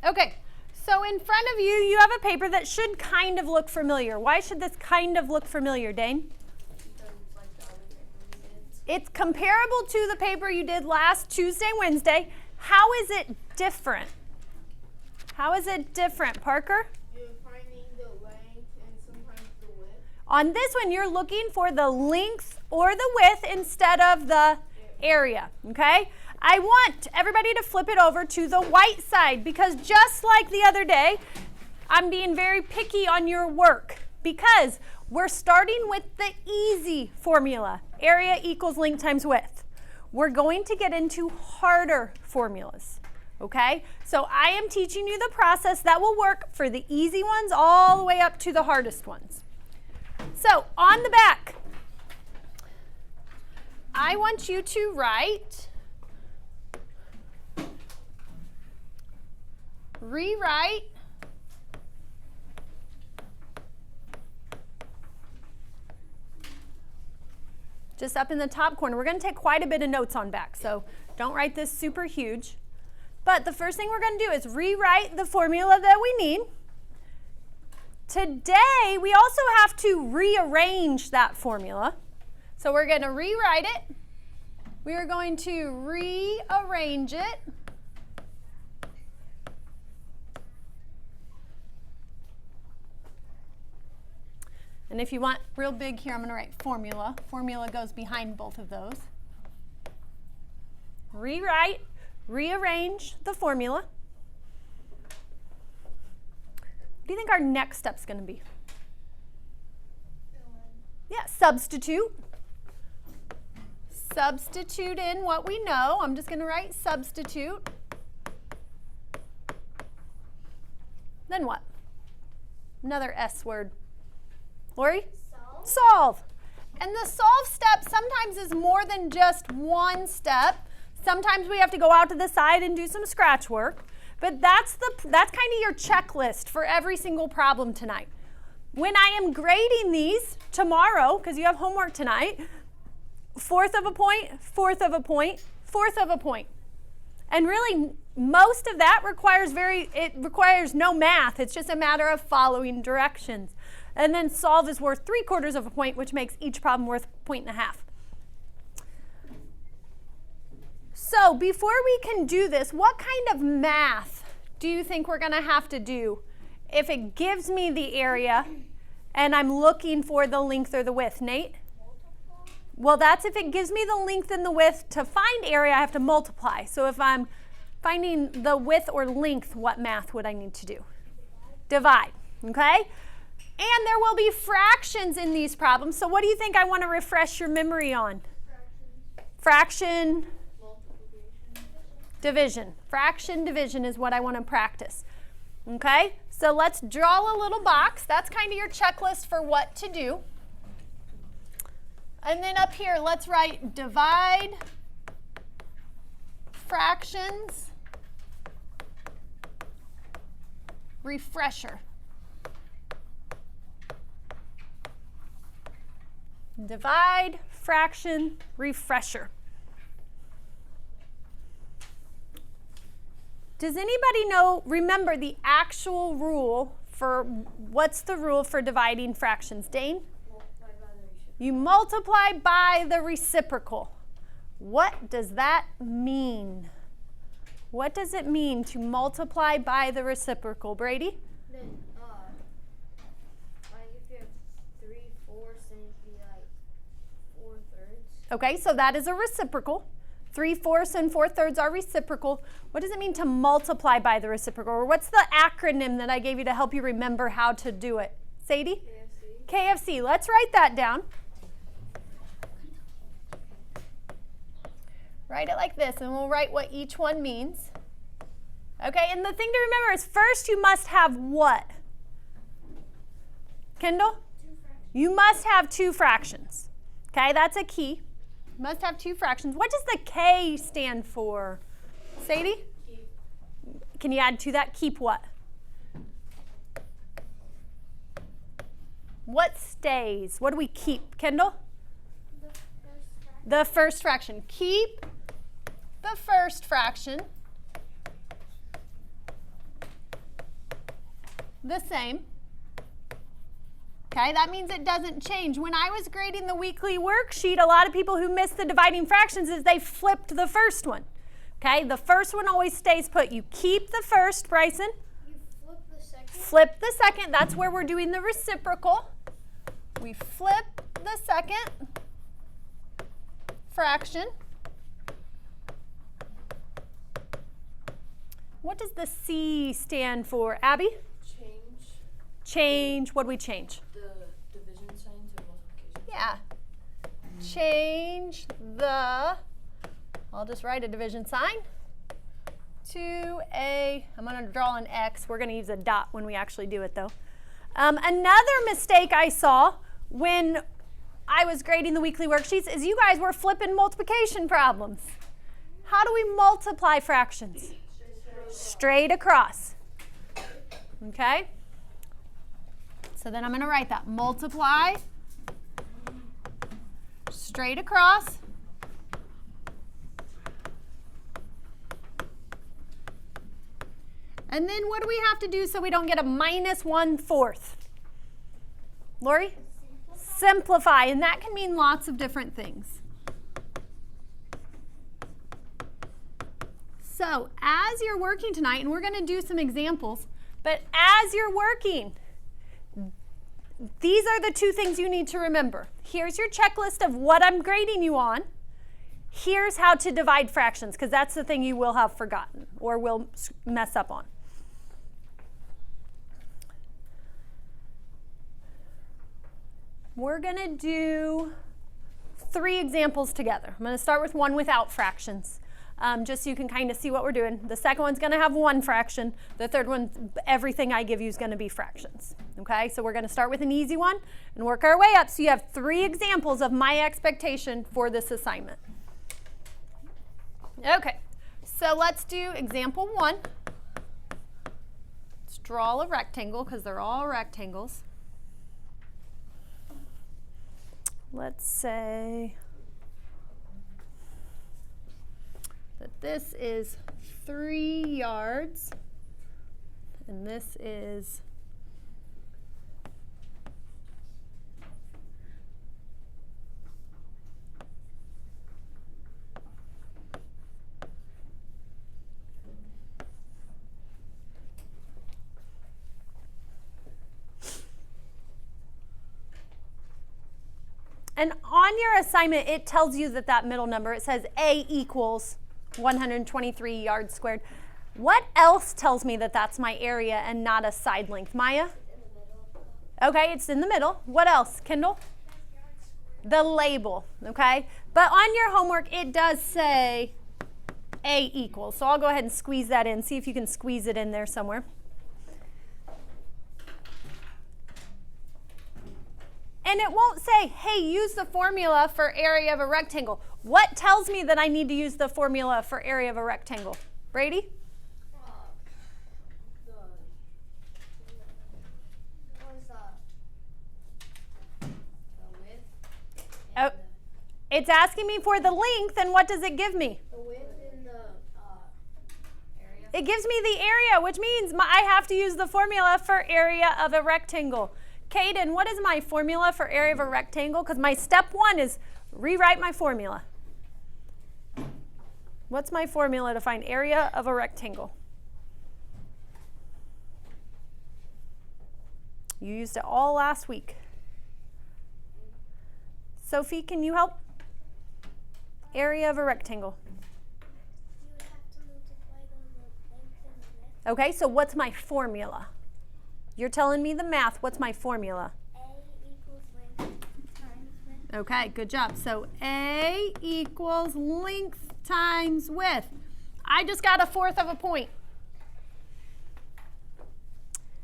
Okay, so in front of you, you have a paper that should kind of look familiar. Why should this kind of look familiar, Dane? It's comparable to the paper you did last Tuesday, Wednesday. How is it different? How is it different, Parker? You're finding the length and sometimes the width. On this one, you're looking for the length or the width instead of the area, okay? I want everybody to flip it over to the white side because just like the other day, I'm being very picky on your work because we're starting with the easy formula, area equals length times width. We're going to get into harder formulas, okay? So I am teaching you the process that will work for the easy ones all the way up to the hardest ones. So on the back, I want you to write, rewrite, just up in the top corner. We're going to take quite a bit of notes on back, so don't write this super huge. But the first thing we're going to do is rewrite the formula that we need. Today, we also have to rearrange that formula. So we're going to rewrite it. We are going to rearrange it. And if you want real big here, I'm going to write formula. Formula goes behind both of those. Rewrite, rearrange the formula. What do you think our next step's going to be? Yeah, substitute. Substitute in what we know. I'm just going to write substitute. Then what? Another S word. Lori? Solve. Solve. And the solve step sometimes is more than just one step. Sometimes we have to go out to the side and do some scratch work. But that's kind of your checklist for every single problem tonight. When I am grading these tomorrow, because you have homework tonight, fourth of a point, fourth of a point, fourth of a point. And really, most of that requires no math. It's just a matter of following directions. And then solve is worth 3/4 of a point, which makes each problem worth 1.5 points. So before we can do this, what kind of math do you think we're going to have to do if it gives me the area and I'm looking for the length or the width? Nate? Multiply. Well, that's if it gives me the length and the width. To find area, I have to multiply. So if I'm finding the width or length, what math would I need to do? Divide, okay? And there will be fractions in these problems. So what do you think I want to refresh your memory on? Fraction. Division. Fraction division is what I want to practice. Okay? So let's draw a little box. That's kind of your checklist for what to do. And then up here, let's write divide, fractions, refresher. Divide, fraction, refresher. Does anybody remember the actual rule for, what's the rule for dividing fractions? Dane? You multiply by the reciprocal. What does that mean? What does it mean to multiply by the reciprocal? Brady? Then, like if you have 3/4, then it'd be like 4/3. Okay, so that is a reciprocal. 3/4 and 4/3 are reciprocal. What does it mean to multiply by the reciprocal? Or what's the acronym that I gave you to help you remember how to do it? Sadie? KFC. Let's write that down. Write it like this, and we'll write what each one means. Okay, and the thing to remember is first you must have what? Kendall? You must have 2 fractions. Okay, that's a key. Must have 2 fractions. What does the K stand for? Sadie? Keep. Can you add to that? Keep what? What stays? What do we keep? Kendall? The first fraction. Keep the first fraction. the same. Okay, that means it doesn't change. When I was grading the weekly worksheet, a lot of people who missed the dividing fractions is they flipped the first one. Okay, the first one always stays put. You keep the first, Bryson. You flip the second. Flip the second. That's where we're doing the reciprocal. We flip the second fraction. What does the C stand for, Abby? Change. Change. What do we change? The division sign to multiplication. Yeah. Change the, I'll just write a division sign to a, I'm going to draw an X. We're going to use a dot when we actually do it though. Another mistake I saw when I was grading the weekly worksheets is you guys were flipping multiplication problems. How do we multiply fractions? Straight across. Okay? So then I'm going to write that. Multiply straight across. And then what do we have to do so we don't get a minus 1/4? Lori? Simplify. And that can mean lots of different things. So as you're working tonight, and we're going to do some examples, but as you're working, these are the two things you need to remember. Here's your checklist of what I'm grading you on. Here's how to divide fractions, because that's the thing you will have forgotten or will mess up on. We're going to do 3 examples together. I'm going to start with one without fractions, just so you can kind of see what we're doing. The second one's going to have 1 fraction. The third one, everything I give you is going to be fractions. Okay, so we're going to start with an easy one and work our way up. So you have 3 examples of my expectation for this assignment. Okay, so let's do example 1. Let's draw a rectangle because they're all rectangles. Let's say that this is 3 yards and this is 'And on your assignment, it tells you that that middle number, it says A equals 123 yards squared. What else tells me that that's my area and not a side length? Maya? In the middle. Okay, it's in the middle. What else, Kendall? The label, okay? But on your homework, it does say A equals. So I'll go ahead and squeeze that in. See if you can squeeze it in there somewhere. And it won't say, hey, use the formula for area of a rectangle. What tells me that I need to use the formula for area of a rectangle? Brady? Oh, it's asking me for the length, and what does it give me? The width in the area. It gives me the area, which means I have to use the formula for area of a rectangle. Caden, what is my formula for area of a rectangle? Because my step 1 is rewrite my formula. What's my formula to find area of a rectangle? You used it all last week. Sophie, can you help? Area of a rectangle. You would have to multiply the length and the width. Okay, so what's my formula? You're telling me the math. What's my formula? A equals length times width. Okay, good job. So A equals length times width. I just got 1/4 of a point.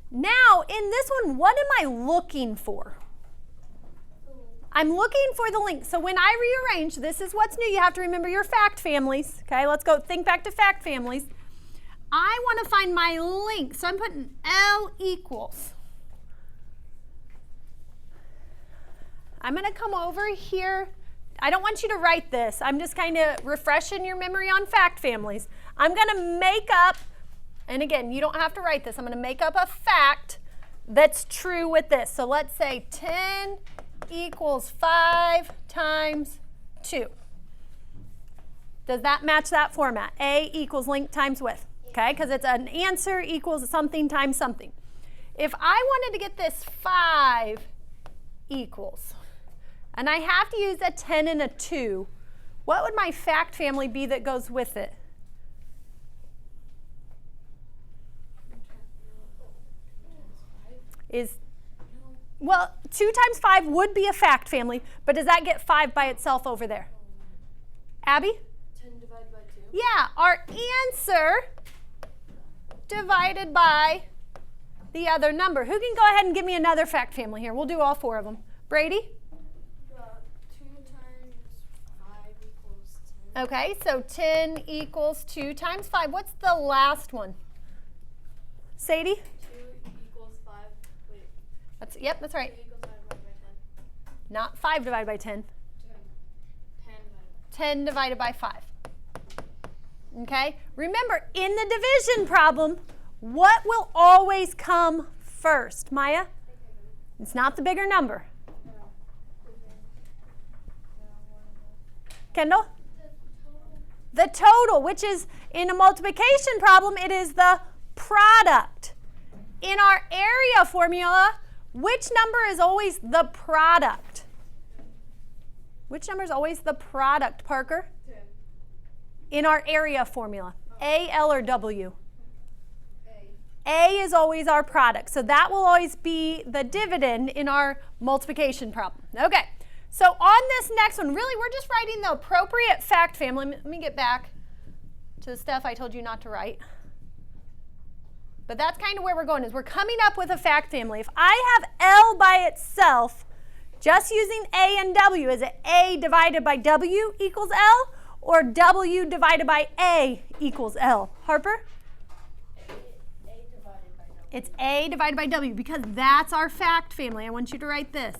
Now, in this one, what am I looking for? I'm looking for the length. So when I rearrange, this is what's new. You have to remember your fact families. Okay, let's go think back to fact families. I want to find my length. So I'm putting L equals. I'm going to come over here. I don't want you to write this. I'm just kind of refreshing your memory on fact families. I'm going to make up, and again, you don't have to write this. I'm going to make up a fact that's true with this. So let's say 10 equals 5 times 2. Does that match that format? A equals length times width. Okay, because it's an answer equals something times something. If I wanted to get this 5 equals, and I have to use a 10 and a 2, what would my fact family be that goes with it? Well, 2 times 5 would be a fact family, but does that get 5 by itself over there? Abby? 10 divided by 2. Yeah, our answer divided by the other number. Who can go ahead and give me another fact family here? We'll do all 4 of them. Brady? 2 times 5 equals 10. Okay, so 10 equals 2 times 5. What's the last one? Sadie? 2 equals 5. Wait. Yep, that's 2 right. equals 5 divided by 10. Not 5 divided by 10. 10 divided by 5. Okay? Remember, in the division problem, what will always come first? Maya? It's not the bigger number. Kendall? The total, which is in a multiplication problem, it is the product. In our area formula, which number is always the product? Which number is always the product, Parker? 10. In our area formula, A, L, or W? A. A is always our product. So that will always be the dividend in our multiplication problem. Okay, so on this next one, really we're just writing the appropriate fact family. Let me get back to the stuff I told you not to write. But that's kind of where we're going, is we're coming up with a fact family. If I have L by itself, just using A and W, is it A divided by W equals L, or W divided by A equals L? Harper? A divided by W. It's A divided by W because that's our fact family. I want you to write this.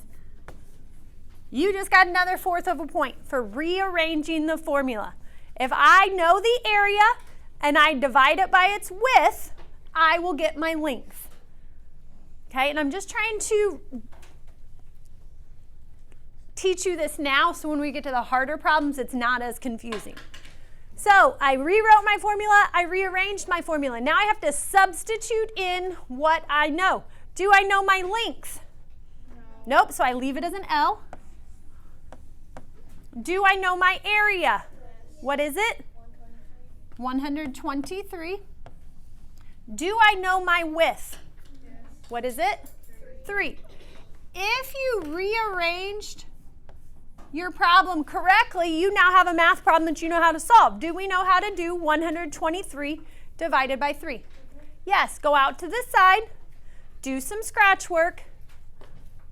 You just got another 1/4 of a point for rearranging the formula. If I know the area and I divide it by its width, I will get my length. Okay, and I'm just trying to teach you this now so when we get to the harder problems, it's not as confusing. So I rewrote my formula, I rearranged my formula. Now I have to substitute in what I know. Do I know my length? No. Nope, so I leave it as an L. Do I know my area? Yes. What is it? 123. Do I know my width? Yes. What is it? 3. If you rearranged your problem correctly, you now have a math problem that you know how to solve. Do we know how to do 123 divided by 3? Yes, go out to this side, do some scratch work,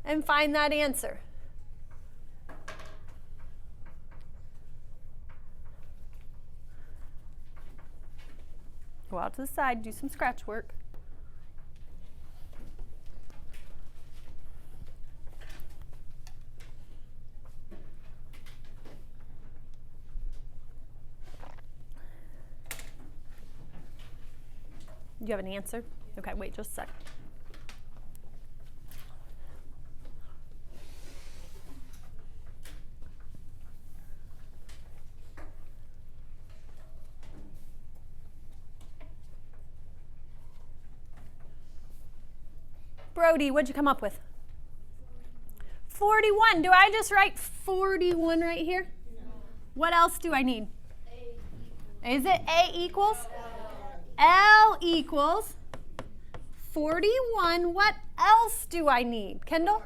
and find that answer. Go out to the side, do some scratch work. Do you have an answer? Okay, wait just a second. Brody, what'd you come up with? 41. Do I just write 41 right here? No. What else do I need? A equals. Is it A equals? L equals 41. What else do I need? Kendall?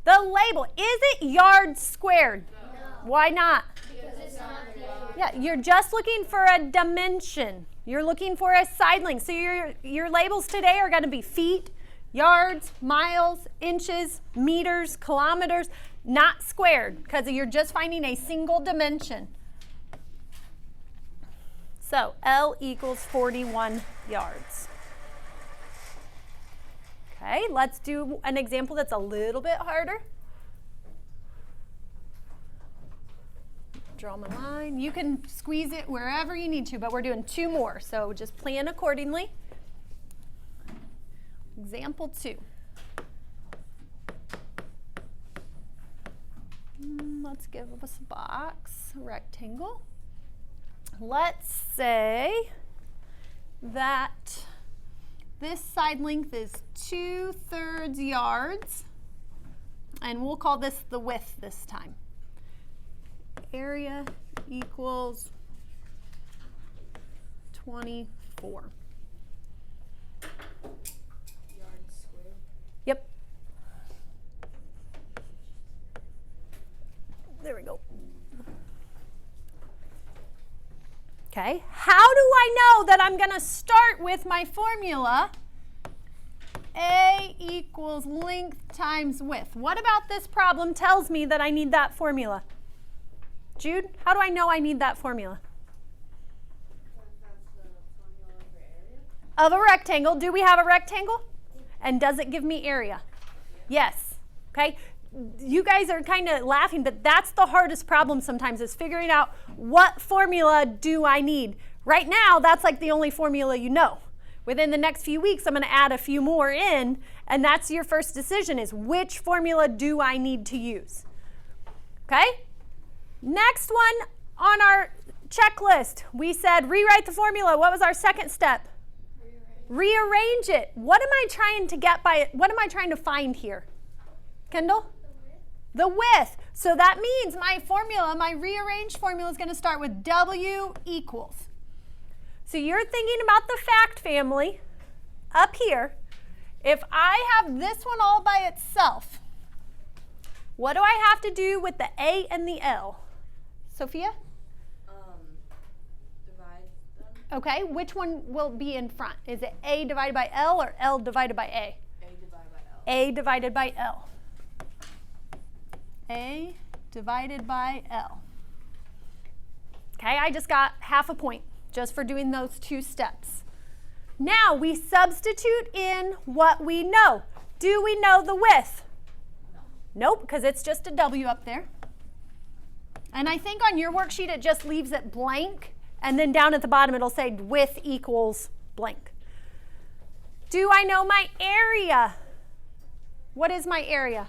The label. Is it yards squared? No. Why not? Because it's not the label. Yeah, you're just looking for a dimension. You're looking for a side length. So your labels today are going to be feet, yards, miles, inches, meters, kilometers, not squared, because you're just finding a single dimension. So L equals 41 yards. Okay, let's do an example that's a little bit harder. Draw my line. You can squeeze it wherever you need to, but we're doing 2 more, so just plan accordingly. Example 2. Let's give us a box, a rectangle. Let's say that this side length is 2/3 yards, and we'll call this the width this time. Area equals 24. Yards squared. Yep. There we go. Okay, how do I know that I'm going to start with my formula? A equals length times width. What about this problem tells me that I need that formula? Jude, how do I know I need that formula? That's the formula for area. Of a rectangle. Do we have a rectangle? And does it give me area? Yes. Okay. You guys are kind of laughing, but that's the hardest problem sometimes, is figuring out what formula do I need. Right now, that's like the only formula you know. Within the next few weeks, I'm going to add a few more in, and that's your first decision, is which formula do I need to use? Okay? Next one on our checklist, we said rewrite the formula. What was our second step? Rearrange it. What am I trying to get by it? What am I trying to find here? Kendall? The width. So that means my formula, my rearranged formula, is going to start with W equals. So you're thinking about the fact family up here. If I have this one all by itself, what do I have to do with the A and the L? Sophia? Divide them. Okay, which one will be in front? Is it A divided by L or L divided by A? A divided by L. A divided by L. A divided by L. Okay, I just got half a point just for doing those two steps. Now we substitute in what we know. Do we know the width? No. Nope, because it's just a W up there. And I think on your worksheet it just leaves it blank, and then down at the bottom it'll say width equals blank. Do I know my area? What is my area?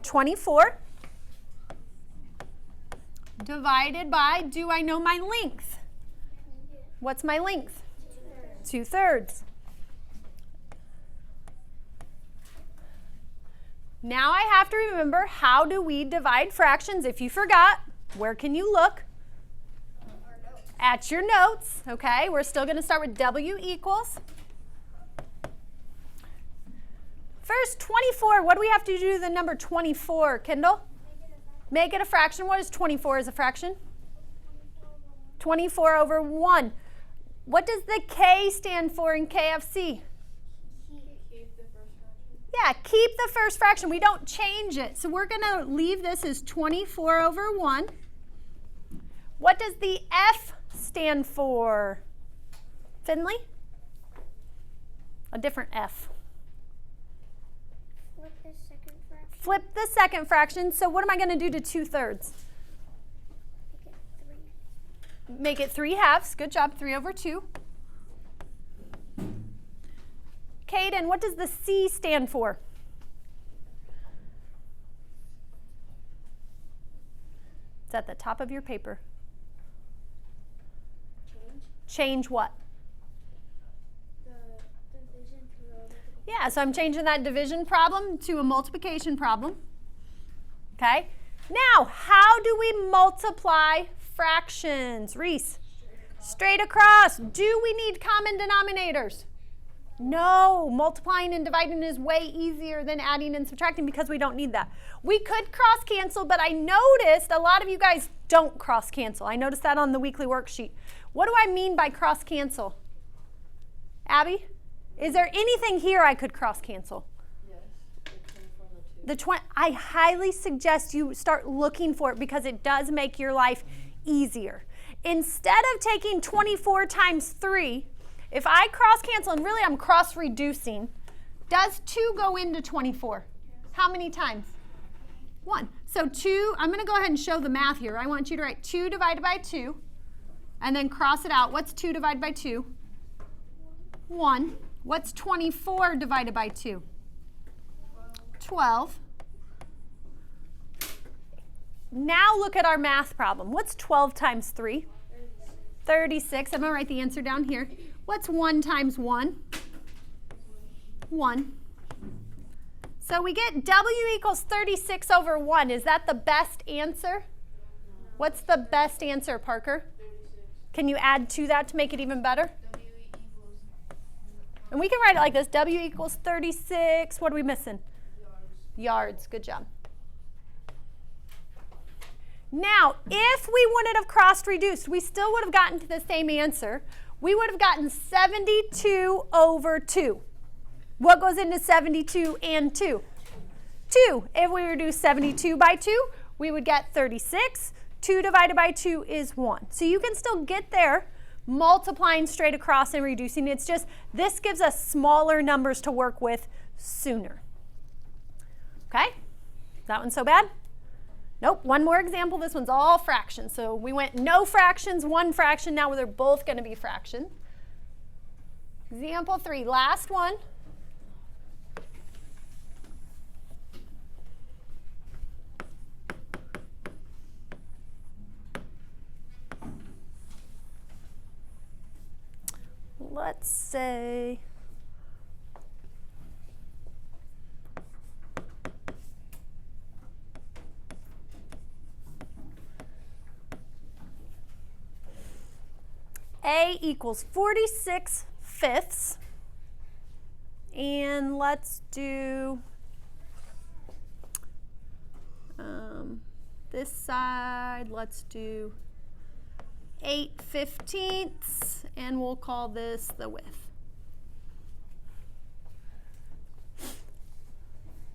24 divided by, do I know my length? What's my length? 2/3. Now I have to remember, how do we divide fractions? If you forgot, where can you look? At your notes. Okay, we're still going to start with W equals. First, 24. What do we have to do to the number 24, Kendall? Make it a fraction. What is 24 as a fraction? 24 over 1. What does the K stand for in KFC? Keep the first fraction. Yeah, keep the first fraction. We don't change it. So we're going to leave this as 24 over 1. What does the F stand for? Finley? A different F. Flip the second fraction. Flip the second fraction. So what am I going to do to 2/3? Make it 3. Make it 3 halves. Good job. 3 over 2. Caden, what does the C stand for? It's at the top of your paper. Change what? The division to the Yeah, so I'm changing that division problem to a multiplication problem. Okay? Now, how do we multiply fractions? Reese? Straight across. Do we need common denominators? No. Multiplying and dividing is way easier than adding and subtracting because we don't need that. We could cross cancel, but I noticed a lot of you guys don't cross cancel. I noticed that on the weekly worksheet. What do I mean by cross cancel? Abby? Is there anything here I could cross cancel? Yes. The 24 and the 2. I highly suggest you start looking for it because it does make your life easier. Instead of taking 24 times 3, if I cross cancel, and really I'm cross reducing, does 2 go into 24? How many times? 1. So 2, I'm going to go ahead and show the math here. I want you to write 2 divided by 2 and then cross it out. What's 2 divided by 2? 1. What's 24 divided by 2? 12. Now look at our math problem. What's 12 times 3? 36. I'm going to write the answer down here. What's 1 times 1? 1. So we get W equals 36 over 1. Is that the best answer? What's the best answer, Parker? 36. Can you add to that to make it even better? W equals. And we can write it like this. W equals 36. What are we missing? Yards. Good job. Now, if we wouldn't have cross-reduced, we still would have gotten to the same answer. We would have gotten 72 over 2. What goes into 72 and 2? 2. If we reduce 72 by 2, we would get 36. 2 divided by 2 is 1. So you can still get there multiplying straight across and reducing. It's just this gives us smaller numbers to work with sooner. Okay? That one so bad? Nope. One more example. This one's all fractions. So we went no fractions, one fraction. Now they're both going to be fractions. Example 3, last one. Let's say A equals 46/5, and let's do this side, let's do 8/15, and we'll call this the width.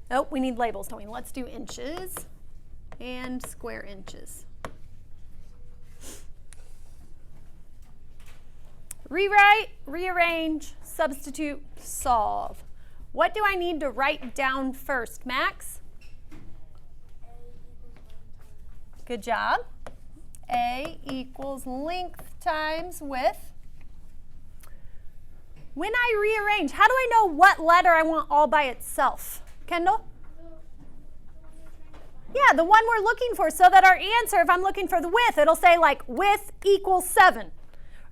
Oh, we need labels, don't we? Let's do inches and square inches. Rewrite, rearrange, substitute, solve. What do I need to write down first, Max? Good job. A equals length times width. When I rearrange, how do I know what letter I want all by itself? Kendall? Yeah, the one we're looking for, so that our answer, if I'm looking for the width, it'll say like width equals 7.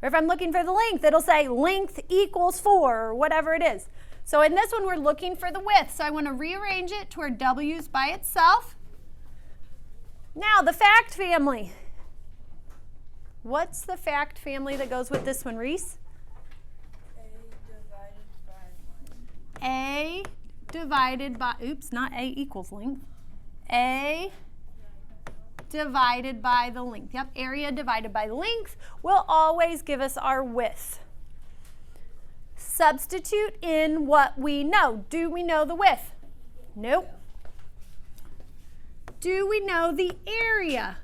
Or if I'm looking for the length, it'll say length equals 4, or whatever it is. So in this one, we're looking for the width. So I want to rearrange it to where W's by itself. Now, the fact family. What's the fact family that goes with this one, Reese? A divided by, oops, not A equals length. A divided by the length. Yep, area divided by length will always give us our width. Substitute in what we know. Do we know the width? Nope. Do we know the area?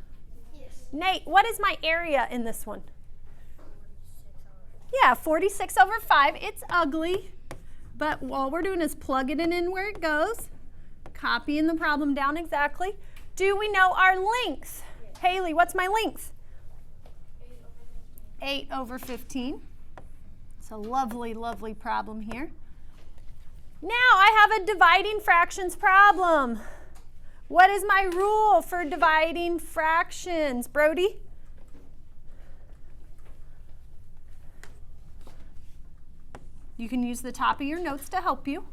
Yes. Nate, what is my area in this one? Yeah, 46 over 5. It's ugly, but all we're doing is plugging it in where it goes, copying the problem down exactly. Do we know our length? Yes. Haley, what's my length? 8 over 15. It's a lovely, lovely problem here. Now I have a dividing fractions problem. What is my rule for dividing fractions? Brody? You can use the top of your notes to help you.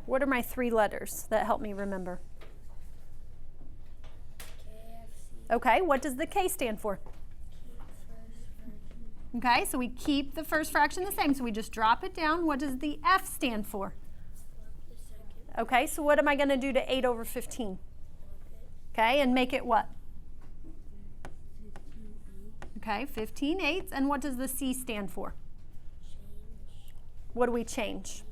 What are my 3 letters that help me remember? KFC. Okay, what does the K stand for? Okay, so we keep the first fraction the same, so we just drop it down. What does the F stand for? Okay, so what am I going to do to 8 over 15? Okay, and make it what? 15 Okay, 15/8. And what does the C stand for? Change. What do we change?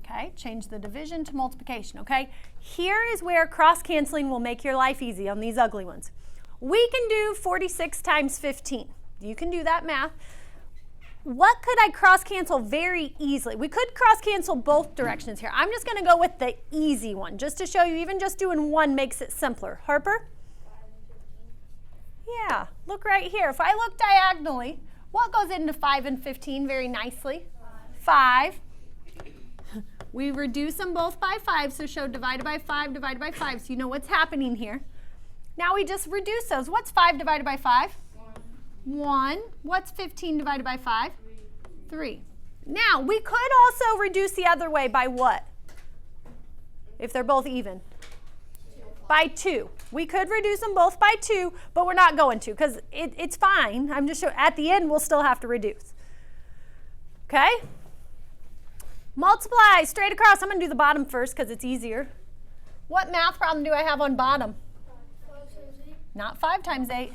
Okay, change the division to multiplication, okay? Here is where cross-canceling will make your life easy on these ugly ones. We can do 46 times 15. You can do that math. what could I cross cancel very easily? We could cross cancel both directions here. I'm just going to go with the easy one just to show you even just doing one makes it simpler. Harper? 5 and 15. Yeah, look right here. If I look diagonally, what goes into 5 and 15 very nicely? 5. We reduce them both by 5, so show divided by 5, divided by 5, so you know what's happening here. Now we just reduce those. What's 5 divided by 5? 1. What's 15 divided by 5? 3. Now, we could also reduce the other way by what? If they're both even. By 2. We could reduce them both by 2, but we're not going to because it's fine. I'm just showing at the end we'll still have to reduce. Okay? Multiply straight across. I'm going to do the bottom first because it's easier. What math problem do I have on bottom? 5 times 8. Not 5 times 8.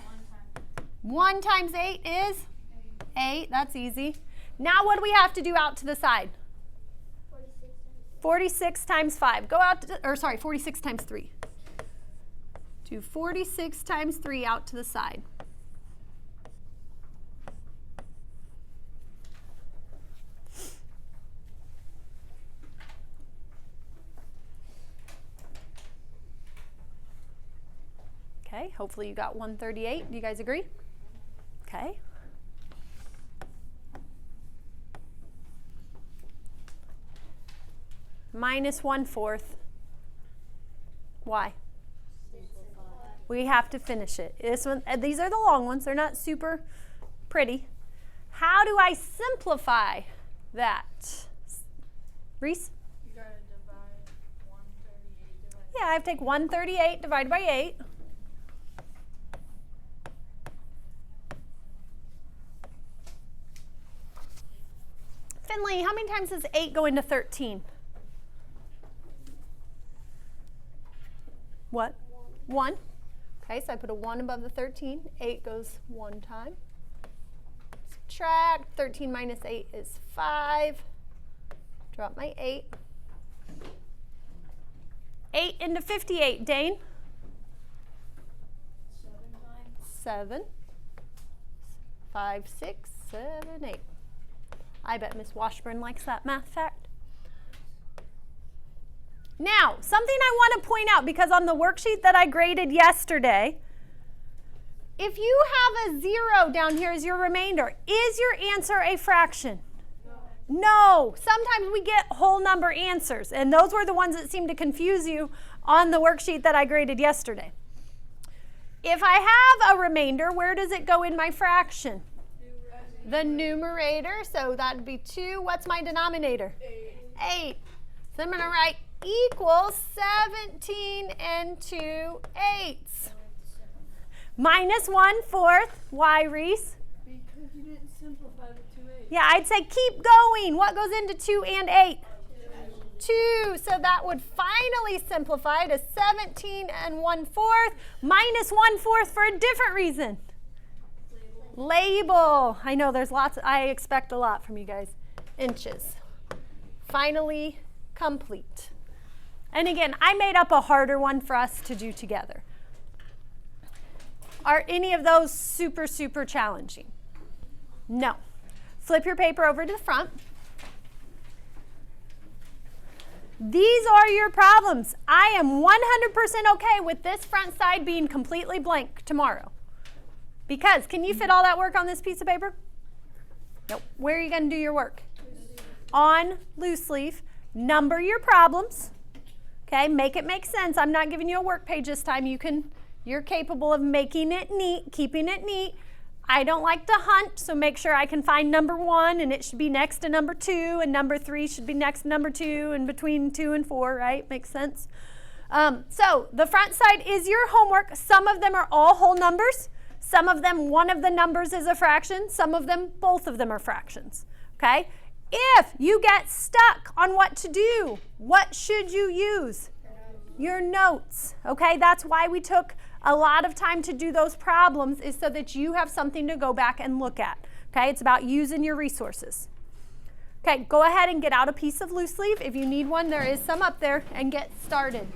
1 times 8 is 8. That's easy. Now what do we have to do out to the side? 46 times 5. Go out to, or sorry, 46 times 3. Do 46 times 3 out to the side. Okay, hopefully you got 138. Do you guys agree? Okay. Minus 1/4. Why? We have to finish it. This one, these are the long ones. They're not super pretty. How do I simplify that? Reese? You gotta divide 138 divided. Yeah, I have to take 138 divided by 8. Finley, how many times does 8 go into 13? What? 1. Okay, so I put a 1 above the 13. 8 goes 1 time. Subtract. 13 minus 8 is 5. Drop my 8. 8 into 58. Dane? 7 times. 7. 5, 6, 7, 8. I bet Miss Washburn likes that math fact. Now, something I want to point out, because on the worksheet that I graded yesterday, if you have a 0 down here as your remainder, is your answer a fraction? No. Sometimes we get whole number answers, and those were the ones that seemed to confuse you on the worksheet that I graded yesterday. If I have a remainder, where does it go in my fraction? The numerator, so that'd be 2. What's my denominator? 8. So I'm going to write equals 17 and 2 eighths. Minus 1/4. Why, Reese? Because you didn't simplify the 2 8. Yeah, I'd say keep going. What goes into 2 and 8? 2. So that would finally simplify to 17 and 1/4 minus 1/4 for a different reason. Label. I know there's lots. I expect a lot from you guys. Inches. Finally complete. And again, I made up a harder one for us to do together. Are any of those super, super challenging? No. Flip your paper over to the front. These are your problems. I am 100% okay with this front side being completely blank tomorrow. Because, can you fit all that work on this piece of paper? Nope. Where are you going to do your work? On loose leaf. Number your problems. Okay, make it make sense. I'm not giving you a work page this time. You're capable of making it neat, keeping it neat. I don't like to hunt, so make sure I can find number 1 and it should be next to number 2 and number 3 should be next to number 2 and between 2 and 4, right? Makes sense? So the front side is your homework. Some of them are all whole numbers. Some of them, one of the numbers is a fraction. Some of them, both of them are fractions. Okay? If you get stuck on what to do, what should you use? Your notes. Okay? That's why we took a lot of time to do those problems, is so that you have something to go back and look at. Okay? It's about using your resources. Okay, go ahead and get out a piece of loose leaf. If you need one, there is some up there, and get started.